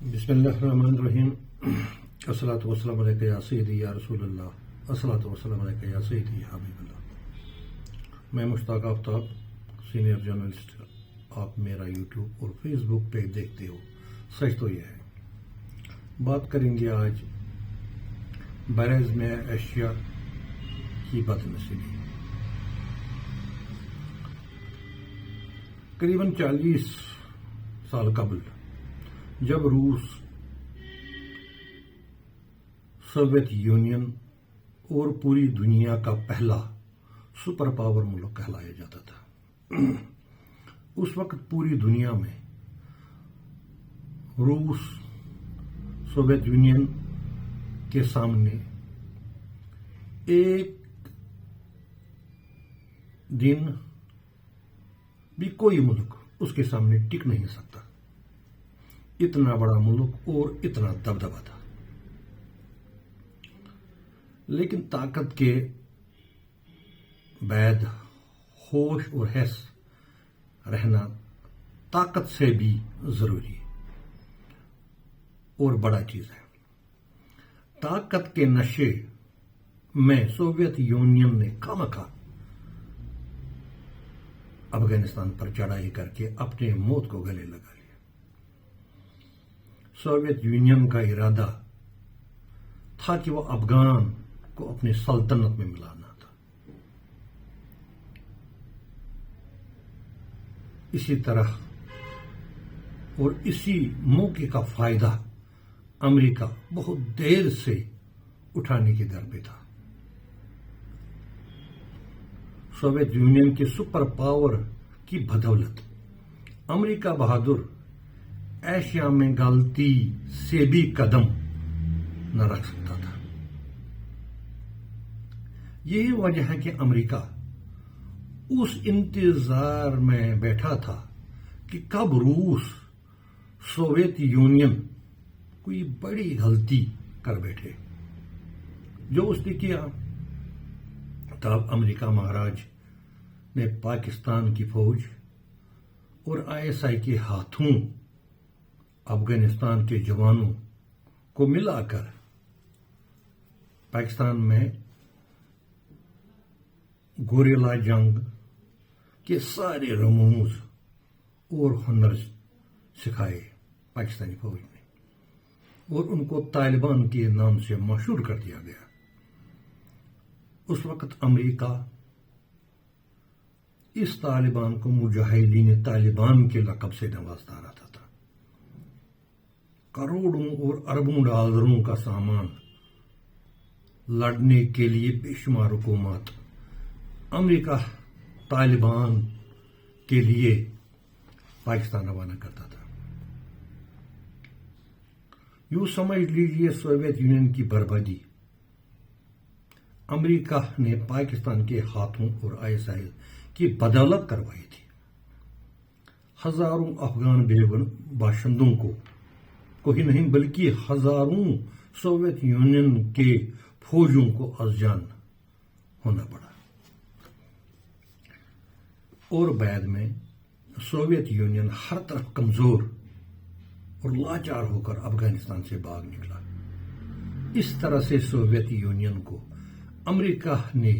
بسم اللہ الرحمن الرحیم الصلاۃ والسلام علیکہ یا سیدی یا رسول اللہ الصلاۃ والسلام علیکہ یا سیدی یا حبیب اللہ۔ میں مشتاق آفتاب سینئر جرنلسٹ، آپ میرا یوٹیوب اور فیس بک پہ دیکھتے ہو۔ سچ تو یہ ہے، بات کریں گے آج برز میں ایشیا کی بد نصیبی۔ قریباً 40 سال قبل جب روس سوویت یونین اور پوری دنیا کا پہلا سپر پاور ملک کہلایا جاتا تھا، اس وقت پوری دنیا میں روس سوویت یونین کے سامنے ایک دن بھی کوئی ملک اس کے سامنے ٹک نہیں سکتا، اتنا بڑا ملک اور اتنا دبدبا تھا۔ لیکن طاقت کے بعد ہوش اور حس رہنا طاقت سے بھی ضروری اور بڑا چیز ہے۔ طاقت کے نشے میں سوویت یونین نے خامخواہ افغانستان پر چڑھائی کر کے اپنے موت کو گلے لگا لیا۔ سوویت یونین کا ارادہ تھا کہ وہ افغان کو اپنی سلطنت میں ملانا تھا۔ اسی طرح اور اسی موقع کا فائدہ امریکہ بہت دیر سے اٹھانے کے در پہ تھا۔ سوویت یونین کے سپر پاور کی بدولت امریکہ بہادر ایشیا میں غلطی سے بھی قدم نہ رکھ سکتا تھا۔ یہی وجہ ہے کہ امریکہ اس انتظار میں بیٹھا تھا کہ کب روس سوویت یونین کوئی بڑی غلطی کر بیٹھے۔ جو اس نے کیا، تب امریکہ مہاراج نے پاکستان کی فوج اور ISI کے ہاتھوں افغانستان کے جوانوں کو ملا کر پاکستان میں گوریلا جنگ کے سارے رموز اور ہنر سکھائے پاکستانی فوج نے، اور ان کو طالبان کے نام سے مشہور کر دیا گیا۔ اس وقت امریکہ اس طالبان کو مجاہدین طالبان کے لقب سے نوازتا رہتا تھا۔ کروڑوں اور اربوں ڈالروں کا سامان لڑنے کے لیے بے شمار حکومات امریکہ طالبان کے لیے پاکستان روانہ کرتا تھا۔ یوں سمجھ لیجیے سوویت یونین کی بربادی امریکہ نے پاکستان کے ہاتھوں اور ISI کی بدولت کروائی تھی۔ ہزاروں افغان بے باشندوں کو ہی نہیں بلکہ ہزاروں سوویت یونین کے فوجوں کو ازجان ہونا پڑا، اور بعد میں سوویت یونین ہر طرف کمزور اور لاچار ہو کر افغانستان سے بھاگ نکلا۔ اس طرح سے سوویت یونین کو امریکہ نے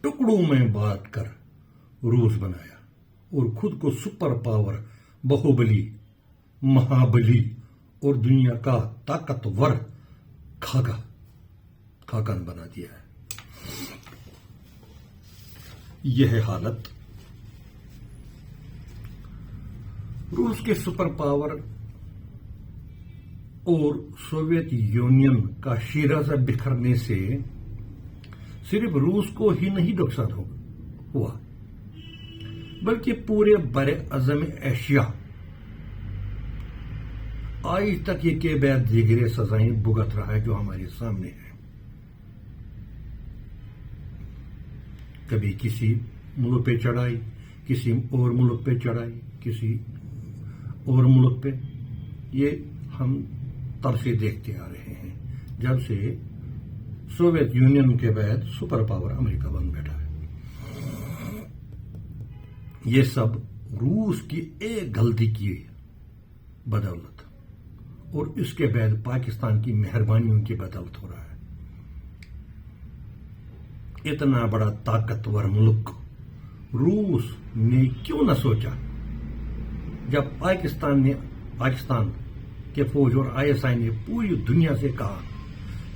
ٹکڑوں میں بانٹ کر روس بنایا اور خود کو سپر پاور، باہوبلی، مہابلی اور دنیا کا طاقتور خاقان بنا دیا ہے۔ یہ حالت روس کے سپر پاور اور سوویت یونین کا شیرازہ بکھرنے سے صرف روس کو ہی نہیں نقصان ہوا، بلکہ پورے براعظم ایشیا آج تک یہ کے بعد دیگر سزائیں بھگت رہا ہے جو ہمارے سامنے ہے۔ کبھی کسی ملک پہ چڑھائی، کسی اور ملک پہ چڑھائی، کسی اور ملک پہ، یہ ہم تب سے دیکھتے آ رہے ہیں جب سے سوویت یونین کے بعد سپر پاور امریکہ بن بیٹھا ہے۔ یہ سب روس کی ایک غلطی کی بدولت اور اس کے بعد پاکستان کی مہربانیوں کی بدولت ہو رہا ہے. اتنا بڑا طاقتور ملک روس نے کیوں نہ سوچا جب پاکستان کے فوج اور ISI نے پوری دنیا سے کہا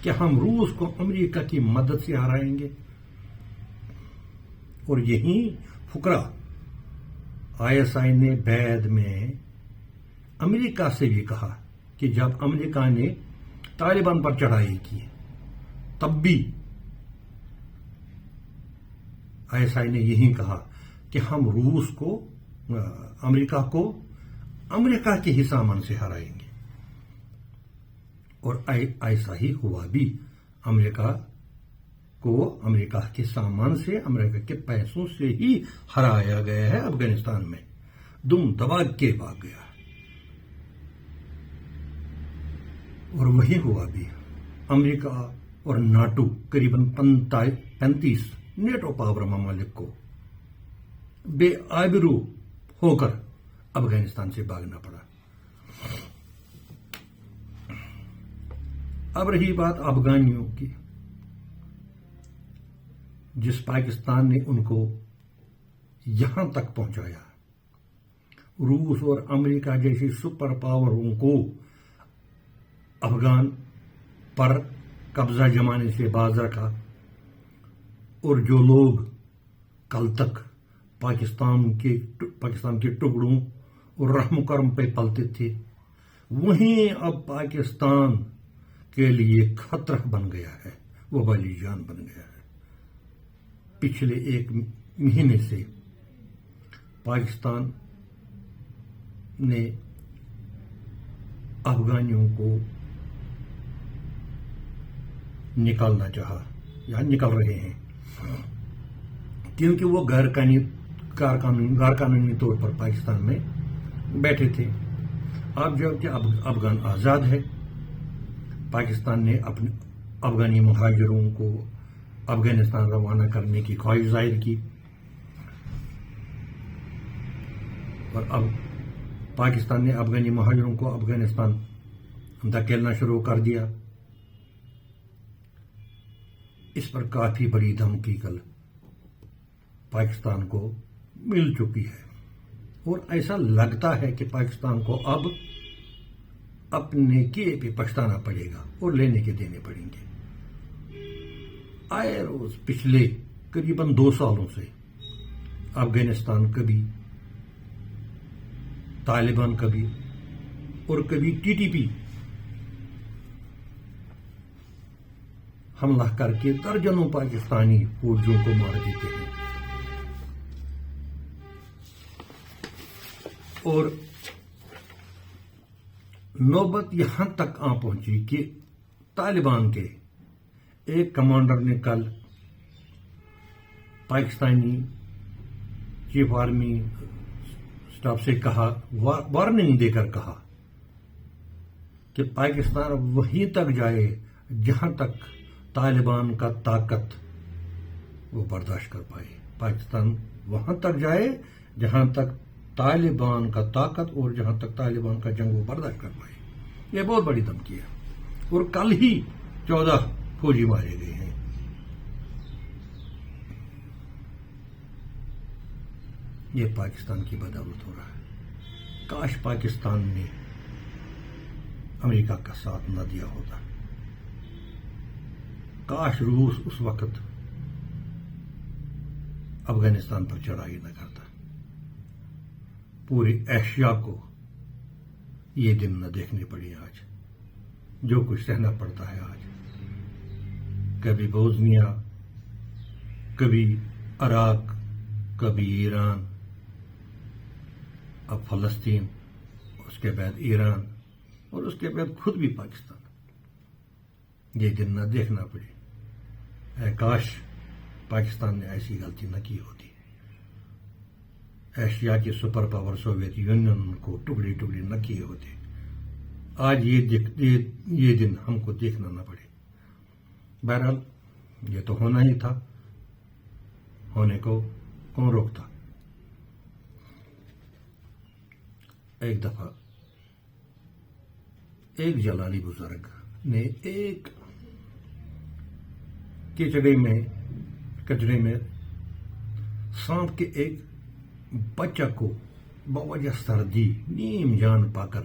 کہ ہم روس کو امریکہ کی مدد سے ہرائیں گے. اور یہی فقرہ ISI نے بعد میں امریکہ سے بھی کہا کہ جب امریکہ نے طالبان پر چڑھائی کی تب بھی ISI نے یہی کہا کہ ہم روس کو امریکہ کے ہی سامان سے ہرائیں گے. اور ایسا ہی ہوا بھی. امریکہ کے سامان سے، امریکہ کے پیسوں سے ہی ہرایا گیا ہے. افغانستان میں دم دبا کے بھاگ گیا. اور وہی ہوا بھی. امریکہ اور ناٹو قریباً 35 نیٹو پاور ممالک کو بے آبرو ہو کر افغانستان سے بھاگنا پڑا. اب رہی بات افغانیوں کی، جس پاکستان نے ان کو یہاں تک پہنچایا. روس اور امریکہ جیسی سپر پاوروں کو افغان پر قبضہ جمانے سے باز رکھا. اور جو لوگ کل تک پاکستان کے ٹکڑوں اور رحم کرم پہ پلتے تھے، وہیں اب پاکستان کے لیے خطرہ بن گیا ہے، وہ والی جان بن گیا ہے. پچھلے 1 مہینے سے پاکستان نے افغانیوں کو نکالنا چاہا یا نکل رہے ہیں، کیونکہ وہ غیر قانونی طور پر پاکستان میں بیٹھے تھے. اب جب کہ افغان آزاد ہے، پاکستان نے اپنے افغانی مہاجروں کو افغانستان روانہ کرنے کی خواہش ظاہر کی. اور اب پاکستان نے افغانی مہاجروں کو افغانستان دھکیلنا شروع کر دیا. اس پر کافی بڑی دھمکی کل پاکستان کو مل چکی ہے. اور ایسا لگتا ہے کہ پاکستان کو اب اپنے کیے پہ پچھتانا پڑے گا اور لینے کے دینے پڑیں گے. آئے روز پچھلے قریباً 2 سالوں سے افغانستان کبھی طالبان کبھی اور کبھی TTP حملہ کر کے درجنوں پاکستانی فوجیوں کو مار دیتے ہیں. اور نوبت یہاں تک آ پہنچی کہ طالبان کے ایک کمانڈر نے کل پاکستانی چیف آرمی اسٹاف سے کہا، وارننگ دے کر کہا کہ پاکستان وہیں تک جائے جہاں تک طالبان کا طاقت وہ برداشت کر پائے. پاکستان وہاں تک جائے جہاں تک طالبان کا طاقت اور جہاں تک طالبان کا جنگ وہ برداشت کر پائے. یہ بہت بڑی دھمکی ہے. اور کل ہی 14 فوجی مارے گئے ہیں. یہ پاکستان کی بدولت ہو رہا ہے. کاش پاکستان نے امریکہ کا ساتھ نہ دیا ہوتا. کاش روس اس وقت افغانستان پر چڑھائی نہ کرتا. پوری ایشیا کو یہ دن نہ دیکھنے پڑی آج، جو کچھ سہنا پڑتا ہے آج. کبھی بوسنیا، کبھی عراق، کبھی ایران، اب فلسطین، اس کے بعد ایران، اور اس کے بعد خود بھی پاکستان. یہ دن نہ دیکھنا پڑے. کاش پاکستان نے ایسی غلطی نہ کی ہوتی. ایشیا کی سپر پاور سوویت یونین کو ٹکڑے ٹکڑے نہ کیے ہوتے. آج یہ دن ہم کو دیکھنا نہ پڑے. بہرحال یہ تو ہونا ہی تھا. ہونے کو کون روکتا. ایک دفعہ ایک جلالی بزرگ نے ایک کچڑے میں سانپ کے ایک بچہ کو بوجہ سردی نیم جان پا کر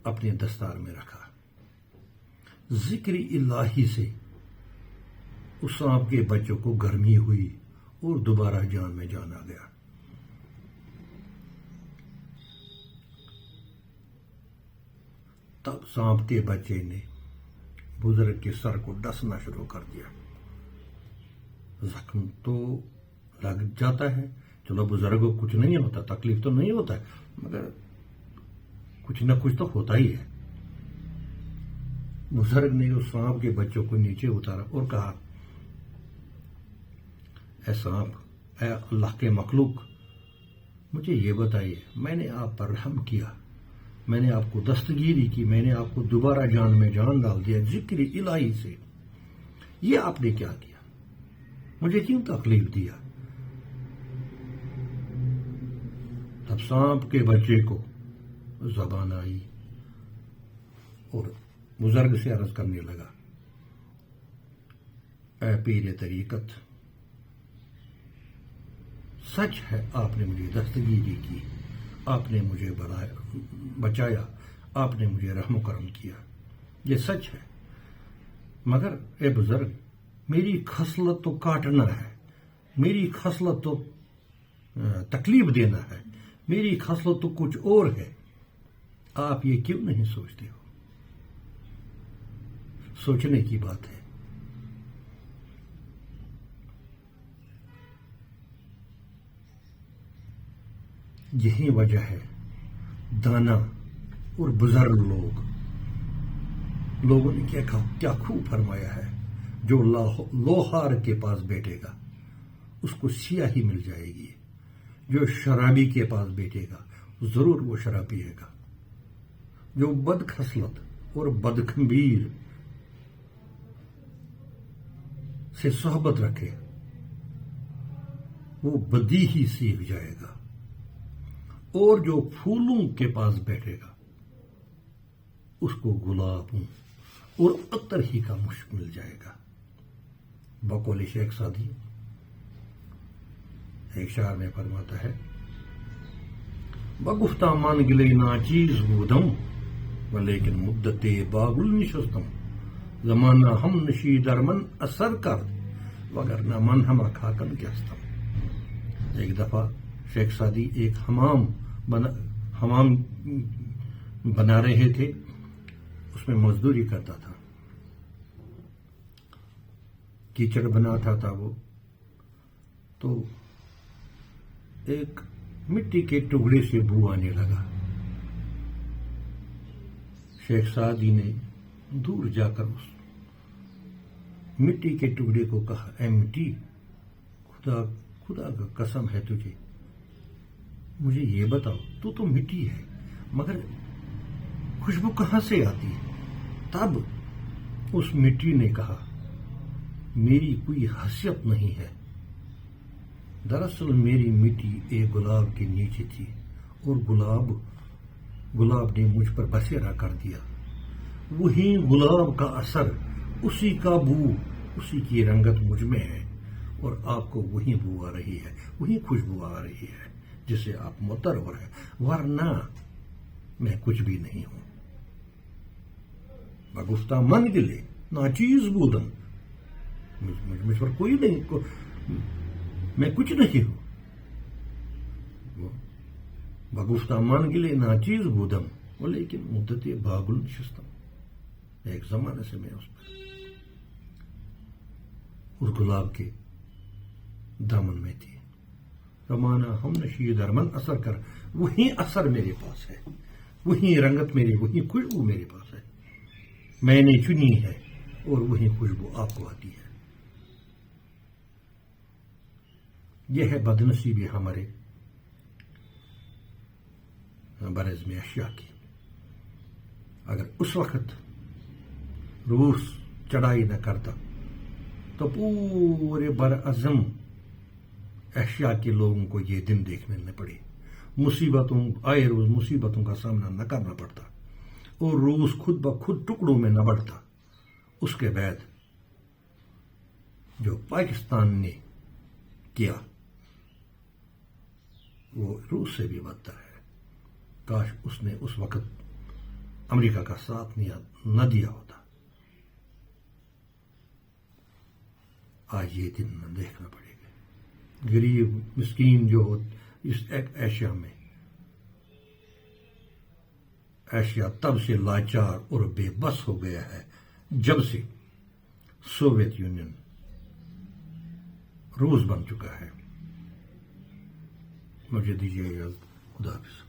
اپنے دستار میں رکھا. ذکر الہی سے اس سانپ کے بچوں کو گرمی ہوئی اور دوبارہ جان میں جان آ گیا. تب سانپ کے بچے نے بزرگ کے سر کو ڈسنا شروع کر دیا. زخم تو لگ جاتا ہے، چلو بزرگ کو کچھ نہیں ہوتا، تکلیف تو نہیں ہوتا ہے، مگر کچھ نہ کچھ تو ہوتا ہی ہے. بزرگ نے اس سانپ کے بچوں کو نیچے اتارا اور کہا، اے سانپ، اے اللہ کے مخلوق، مجھے یہ بتائیے، میں نے آپ پر رحم کیا، میں نے آپ کو دستگیری کی، میں نے آپ کو دوبارہ جان میں جان ڈال دیا ذکر الہی سے، یہ آپ نے کیا کیا؟ مجھے کیوں تکلیف دیا؟ تب سانپ کے بچے کو زبان آئی اور بزرگ سے عرض کرنے لگا، اے پیر طریقت، سچ ہے آپ نے مجھے دستگیری کی، آپ نے مجھے بچایا، آپ نے مجھے رحم و کرم کیا، یہ سچ ہے. مگر اے بزرگ، میری خصلت تو کاٹنا ہے، میری خصلت تو تکلیف دینا ہے، میری خصلت تو کچھ اور ہے. آپ یہ کیوں نہیں سوچتے ہو؟ سوچنے کی بات ہے. یہی وجہ ہے دانا اور بزرگ لوگوں نے کیا خوب فرمایا ہے، جو لوہار کے پاس بیٹھے گا اس کو سیاہی مل جائے گی، جو شرابی کے پاس بیٹھے گا ضرور وہ شراب پیے گا، جو بد خصلت اور بدخمیر سے صحبت رکھے وہ بدی ہی سیکھ جائے گا، اور جو پھولوں کے پاس بیٹھے گا اس کو گلابوں اور عطر ہی کا مشک مل جائے گا. بقول شیخ سعدی ایک شعر میں فرماتا ہے، بگفتہ مان گلے ناچیز بودم ولیکن مدت باغل نشستم، زمانہ ہم نشی درمن اثر کر وگرنہ من ہم کھاکن کیستم. ایک دفعہ شیخ سعدی ایک حمام بنا رہے تھے، اس میں مزدوری کرتا تھا، کیچڑ بناتا تھا وہ، تو ایک مٹی کے ٹکڑے سے بو آنے لگا. شیخ سعدی نے دور جا کر اس مٹی کے ٹکڑے کو کہا، اے مٹی، خدا کا قسم ہے تجھے، مجھے یہ بتاؤ، تو مٹی ہے مگر خوشبو کہاں سے آتی ہے؟ تب اس مٹی نے کہا، میری کوئی حیثیت نہیں ہے، دراصل میری مٹی ایک گلاب کے نیچے تھی اور گلاب نے مجھ پر بسیرا کر دیا، وہی گلاب کا اثر، اسی کا بو، اسی کی رنگت مجھ میں ہے، اور آپ کو وہی بو آ رہی ہے، وہی خوشبو آ رہی ہے جس سے آپ مترور ہیں، ورنہ میں کچھ بھی نہیں ہوں. بگفتہ من گلے ناچیز بودم، مجھ پر کوئی نہیں، میں کچھ نہیں ہوں. بگفتہ من گلے ناچیز بودم ولیکن مدت باغل نشستم، ایک زمانے سے میں اس گلاب کے دامن میں تھی. زمانہ ہم نشی درمن اثر کر، وہی اثر میرے پاس ہے، وہی رنگت میری، وہی خوشبو میرے پاس ہے، میں نے چنی ہے اور وہی خوشبو آپ کو آتی ہے. یہ ہے بدنصیبی ہمارے برز میں اشیاء کی. اگر اس وقت روس چڑھائی نہ کرتا تو پورے برعظم اشیاء کے لوگوں کو یہ دن دیکھنے نہ پڑے، آئے روز مصیبتوں کا سامنا نہ کرنا پڑتا. اور روس خود بخود ٹکڑوں میں نہ بڑھتا، اس کے بعد جو پاکستان نے کیا وہ روس سے بھی بدتر ہے۔ کاش اس نے اس وقت امریکہ کا ساتھ نہ دیا ہوتا۔ آج یہ دن نہ دیکھنا پڑے گا۔ غریب مسکین جو ہو اس ایشیا میں، ایشیا تب سے لاچار اور بے بس ہو گیا ہے جب سے سوویت یونین روس بن چکا ہے۔ مجھے دیجیے اجازت، خدا حافظ۔